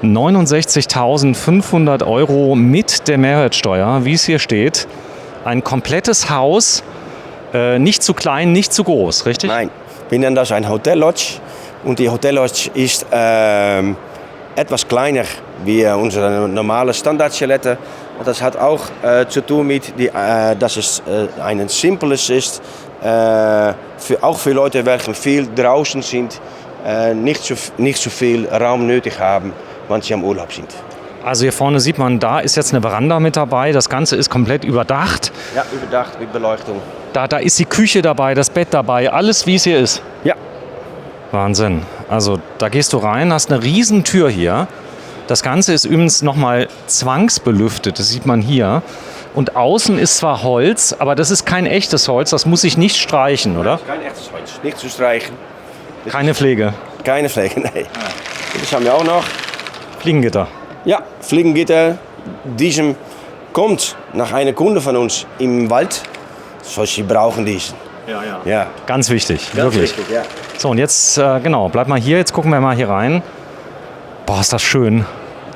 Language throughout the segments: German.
69.500 € mit der Mehrwertsteuer, wie es hier steht. Ein komplettes Haus, nicht zu klein, nicht zu groß, richtig? Nein, wir nennen das ein Hotellodge. Und die Hotellodge ist etwas kleiner wie unsere normale Standardchalette. Das hat auch zu tun mit, dass es ein simples ist. Auch für Leute, die viel draußen sind, nicht so viel Raum nötig haben, wenn sie am Urlaub sind. Also hier vorne sieht man, da ist jetzt eine Veranda mit dabei. Das Ganze ist komplett überdacht. Ja, überdacht mit Beleuchtung. Da ist die Küche dabei, das Bett dabei, alles wie es hier ist. Ja. Wahnsinn. Also da gehst du rein, hast eine riesen Tür hier. Das Ganze ist übrigens nochmal zwangsbelüftet, das sieht man hier. Und außen ist zwar Holz, aber das ist kein echtes Holz, das muss ich nicht streichen, oder? Das ist kein echtes Holz, nicht zu streichen. Keine Pflege? Keine Pflege, nein. Das haben wir auch noch. Fliegengitter? Ja, Fliegengitter. Diesem kommt nach einer Kunde von uns im Wald. So, sie brauchen diesen. Ja. Ganz wichtig, Ganz wirklich. wichtig, ja. So, und jetzt, genau, bleib mal hier, jetzt gucken wir mal hier rein. Boah, ist das schön.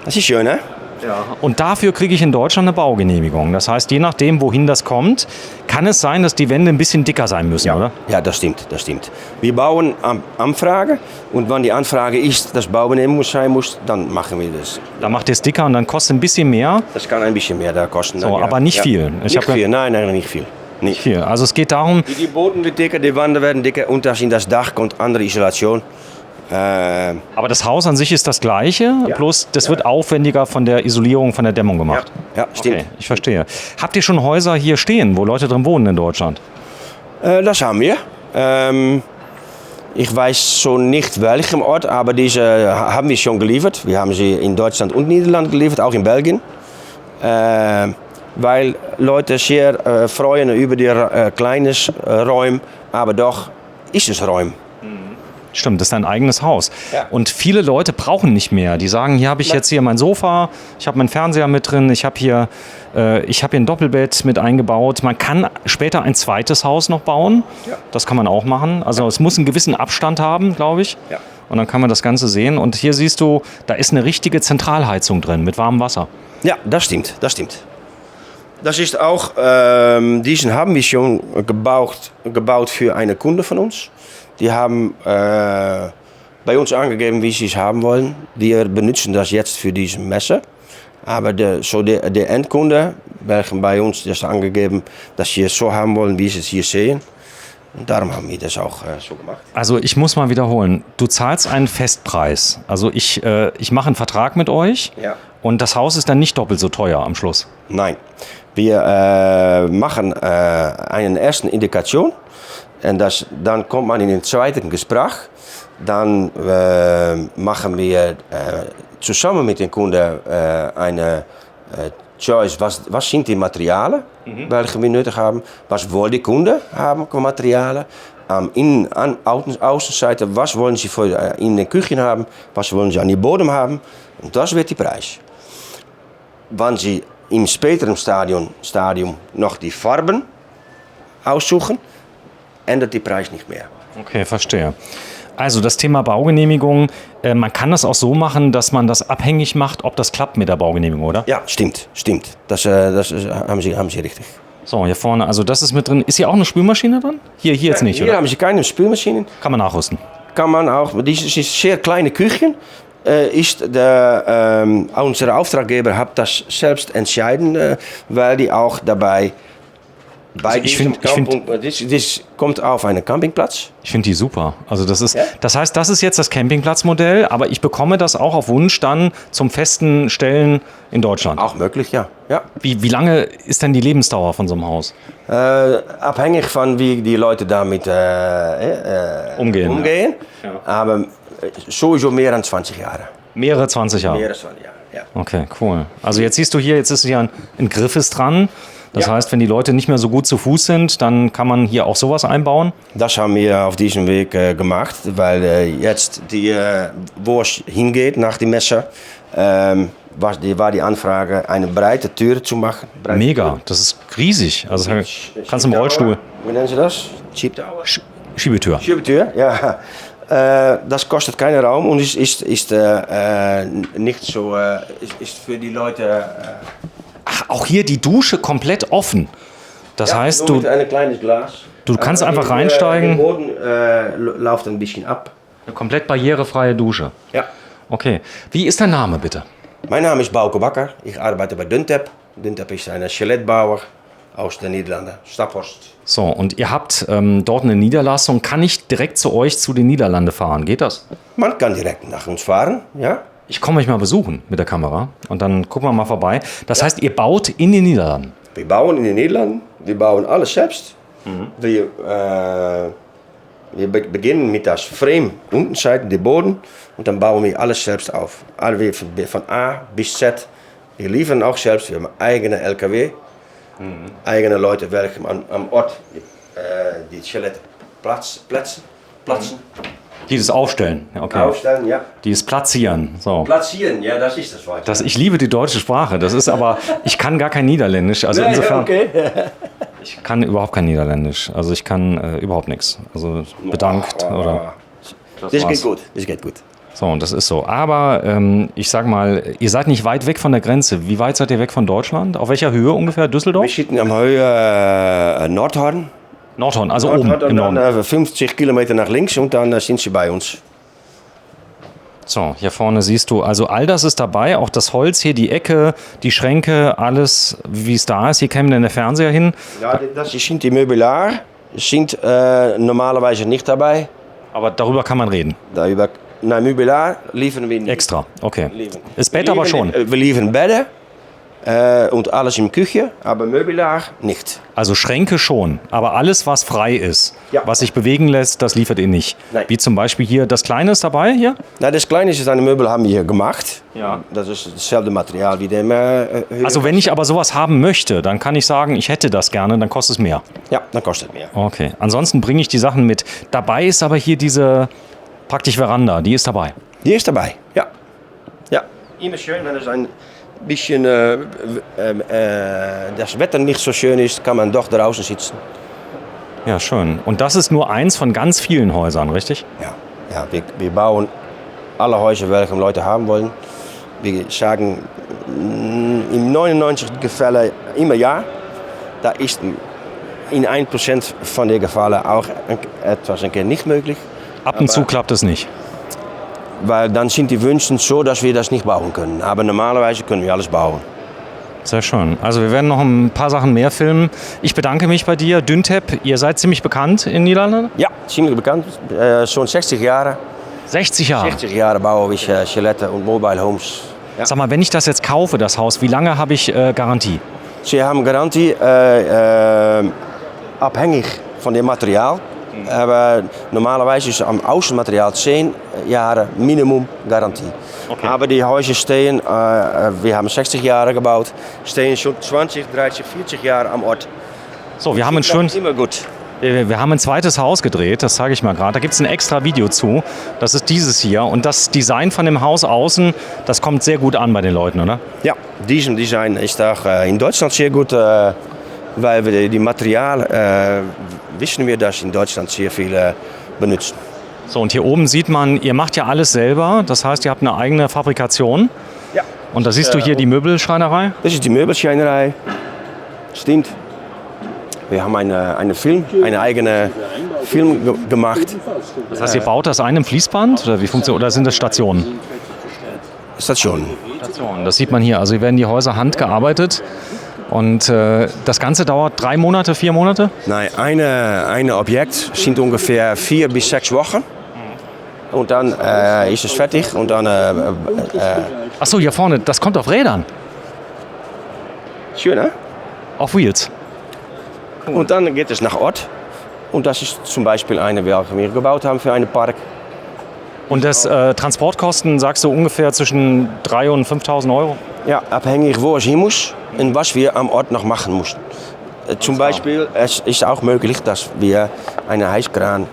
Das ist schön, ne? Ja. Und dafür kriege ich in Deutschland eine Baugenehmigung. Das heißt, je nachdem, wohin das kommt, kann es sein, dass die Wände ein bisschen dicker sein müssen, Ja. oder? Ja, das stimmt. Wir bauen Anfrage und wenn die Anfrage ist, dass Baugenehmigung sein muss, dann machen wir das. Da macht ihr es dicker und dann kostet ein bisschen mehr. Das kann ein bisschen mehr da kosten. So, dann, ja. aber nicht Ja. viel. Nicht viel, nein, nicht viel. Nicht viel. Also es geht darum, Die Boden wird dicker, die Wände werden dicker und das in das Dach kommt andere Isolation. aber das Haus an sich ist das gleiche, Ja. bloß das wird aufwendiger von der Isolierung, von der Dämmung gemacht. Ja, stimmt. Okay, ich verstehe. Habt ihr schon Häuser hier stehen, wo Leute drin wohnen in Deutschland? Das haben wir. Ich weiß schon nicht welchem Ort, aber diese haben wir schon geliefert. Wir haben sie in Deutschland und Niederland geliefert, auch in Belgien. Weil Leute sehr freuen über die kleines Räume, aber doch ist es Räume. Stimmt, das ist ein eigenes Haus. Ja. Und viele Leute brauchen nicht mehr. Die sagen, hier habe ich jetzt hier mein Sofa, ich habe meinen Fernseher mit drin, ich habe hier ein Doppelbett mit eingebaut. Man kann später ein zweites Haus noch bauen. Ja. Das kann man auch machen. Also es muss einen gewissen Abstand haben, glaube ich. Ja. Und dann kann man das Ganze sehen. Und hier siehst du, da ist eine richtige Zentralheizung drin mit warmem Wasser. Ja, das stimmt. Das ist auch, diesen haben wir schon gebaut für eine Kunde von uns. Die haben bei uns angegeben, wie sie es haben wollen. Wir benutzen das jetzt für diese Messe. Aber der Endkunde, welchen bei uns das angegeben, dass sie es so haben wollen, wie sie es hier sehen. Und darum haben wir das auch so gemacht. Also ich muss mal wiederholen, du zahlst einen Festpreis. Also ich mache einen Vertrag mit euch Ja. und das Haus ist dann nicht doppelt so teuer am Schluss. Nein, wir machen eine erste Indikation. Und dann kommt man in den zweiten Gespräch. Dann machen wir zusammen mit dem Kunden eine Choice. Was sind die Materialien, welche wir nötig haben? Was will die Kunde haben für Materialien? An Außenseite, was wollen sie in der Küche haben? Was wollen sie an die Bodem haben? Und das wird die Preis. Wenn sie im späteren Stadium noch die Farben aussuchen, ändert die Preis nicht mehr. Okay, verstehe. Also das Thema Baugenehmigung, man kann das auch so machen, dass man das abhängig macht, ob das klappt mit der Baugenehmigung, oder? Ja, stimmt. Das haben Sie richtig. So, hier vorne, also das ist mit drin. Ist hier auch eine Spülmaschine drin? Hier jetzt nicht, Hier oder? haben Sie keine Spülmaschinen. Kann man nachrüsten. Kann man auch, das ist sehr kleine Küchen. Unser Auftraggeber hat das selbst entschieden, weil die auch dabei bei das kommt auf einen Campingplatz. Ich finde die super. Also das ist, Ja? das heißt, das ist jetzt das Campingplatzmodell, aber ich bekomme das auch auf Wunsch dann zum festen Stellen in Deutschland. Auch möglich, ja. Wie lange ist denn die Lebensdauer von so einem Haus? Abhängig von wie die Leute damit umgehen. Ja. Aber sowieso mehr als 20 Jahre. Mehrere 20 Jahre. Mehr als 20 Jahre, ja. Okay, cool. Also jetzt siehst du hier, jetzt ist hier ein Griffes dran. Das Ja. heißt, wenn die Leute nicht mehr so gut zu Fuß sind, dann kann man hier auch sowas einbauen. Das haben wir auf diesem Weg gemacht, weil jetzt wo es hingeht nach der Messe, war die Anfrage, eine breite Tür zu machen. Mega, das ist riesig. Also kannst du im Rollstuhl. Wie nennen Sie das? Cheap Tower? Schiebetür. Schiebetür, ja. das kostet keinen Raum und ist nicht so, ist für die Leute... Ach, auch hier die Dusche komplett offen. Das heißt, nur mit ein kleines Glas. Du kannst einfach reinsteigen. Der Boden läuft ein bisschen ab. Eine komplett barrierefreie Dusche. Ja. Okay. Wie ist dein Name, bitte? Mein Name ist Bauke Bakker. Ich arbeite bei Duntep. Duntep ist ein Skelettbauer aus den Niederlanden, Staphorst. So, und ihr habt dort eine Niederlassung. Kann ich direkt zu euch zu den Niederlanden fahren? Geht das? Man kann direkt nach uns fahren, ja. Ich komme euch mal besuchen mit der Kamera und dann gucken wir mal vorbei. Das heißt, ihr baut in den Niederlanden? Wir bauen in den Niederlanden. Wir bauen alles selbst. Wir beginnen mit das Frame, unten Seite, der Boden, und dann bauen wir alles selbst auf. Von A bis Z. Wir liefern auch selbst, wir haben eigene LKW, eigene Leute werken am Ort, die Skelette platzen. Die das aufstellen. Ja, okay. Aufstellen, ja. Die es platzieren. So. Platzieren, ja, das ist das Wort. Ich liebe die deutsche Sprache. Das ist aber, ich kann gar kein Niederländisch. Also insofern, okay. ich kann überhaupt kein Niederländisch. Also ich kann überhaupt nichts. Also bedankt oder. Das geht gut. Das geht gut. So, und das ist so. Aber ich sag mal, ihr seid nicht weit weg von der Grenze. Wie weit seid ihr weg von Deutschland? Auf welcher Höhe ungefähr? Düsseldorf? Wir zitten am Höhe Nordhorn. Nordhorn, also oben im Norden. Dann 50 Kilometer nach links und dann sind sie bei uns. So, hier vorne siehst du, also all das ist dabei, auch das Holz hier, die Ecke, die Schränke, alles, wie es da ist. Hier käme dann der Fernseher hin. Ja, das sind die Möbelar, sind normalerweise nicht dabei. Aber darüber kann man reden. Möbelar liefern wir nicht. Extra, okay. Ist Bett aber schon. Wir liefern Betten und alles in der Küche, aber Möbelar nicht. Also Schränke schon, aber alles, was frei ist, Ja. was sich bewegen lässt, das liefert ihr nicht. Nein. Wie zum Beispiel hier, das Kleine ist dabei hier? Na, das Kleine ist eine Möbel, haben wir hier gemacht. Ja. Das ist dasselbe Material wie dem. Also wenn ich aber sowas haben möchte, dann kann ich sagen, ich hätte das gerne, dann kostet es mehr. Ja, dann kostet mehr. Okay, ansonsten bringe ich die Sachen mit. Dabei ist aber hier diese praktisch Veranda, die ist dabei. Die ist dabei, ja. Ja, immer schön, wenn es ein bisschen das Wetter nicht so schön ist, kann man doch draußen sitzen. Ja, schön. Und das ist nur eins von ganz vielen Häusern, richtig? Ja, wir bauen alle Häuser, welche Leute haben wollen. Wir sagen in 99 Fällen immer ja. Da ist in 1% von den Fällen auch etwas nicht möglich. Ab und zu klappt es nicht. Weil dann sind die Wünsche so, dass wir das nicht bauen können. Aber normalerweise können wir alles bauen. Sehr schön. Also wir werden noch ein paar Sachen mehr filmen. Ich bedanke mich bei dir. Duntep, ihr seid ziemlich bekannt in Niederlanden? Ja, ziemlich bekannt. Schon 60 Jahre. 60 Jahre? 60 Jahre bauen wir Skeletten und Mobile Homes. Ja. Sag mal, wenn ich das jetzt kaufe, das Haus, wie lange habe ich Garantie? Sie haben Garantie abhängig von dem Material. Aber normalerweise ist am Außenmaterial 10 Jahre Minimum Garantie. Okay. Aber die Häuser stehen, wir haben 60 Jahre gebaut, stehen schon 20, 30, 40 Jahre am Ort. So, wir haben ein schönes. Immer gut. Wir haben ein zweites Haus gedreht, das zeige ich mal gerade. Da gibt es ein extra Video zu. Das ist dieses hier. Und das Design von dem Haus außen, das kommt sehr gut an bei den Leuten, oder? Ja, diesem Design ist auch in Deutschland sehr gut, weil wir die Material wissen wir, dass in Deutschland sehr viele benutzen. So, und hier oben sieht man, ihr macht ja alles selber. Das heißt, ihr habt eine eigene Fabrikation. Ja. Und da siehst du hier die Möbelschreinerei. Das ist die Möbelschreinerei. Stimmt. Wir haben eine eigene Film gemacht. Das heißt, ihr baut das ein im Fließband? Oder wie funktioniert, oder sind das Stationen? Stationen. Stationen, das sieht man hier. Also hier werden die Häuser handgearbeitet. Und das Ganze dauert 3 Monate, 4 Monate? Nein, ein Objekt sind ungefähr 4 bis 6 Wochen. Und dann ist es fertig. Und dann. Ach so, hier vorne, das kommt auf Rädern. Schön, ne? Auf Wheels. Und dann geht es nach Ort. Und das ist zum Beispiel eine, welche wir gebaut haben für einen Park. Und das Transportkosten, sagst du, ungefähr zwischen 3.000 und 5.000 Euro? Ja, abhängig wo es hin muss und was wir am Ort noch machen mussten. Zum Beispiel, es ist auch möglich, dass wir einen Heißkran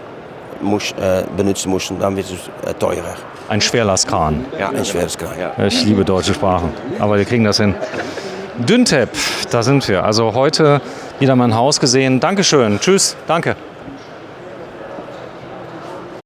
benutzen mussten, dann wird es teurer. Ein Schwerlastkran. Ja, ein schweres Kran, ja. Ich liebe deutsche Sprache, aber wir kriegen das hin. Duntep, da sind wir. Also heute wieder mein Haus gesehen. Dankeschön. Tschüss. Danke.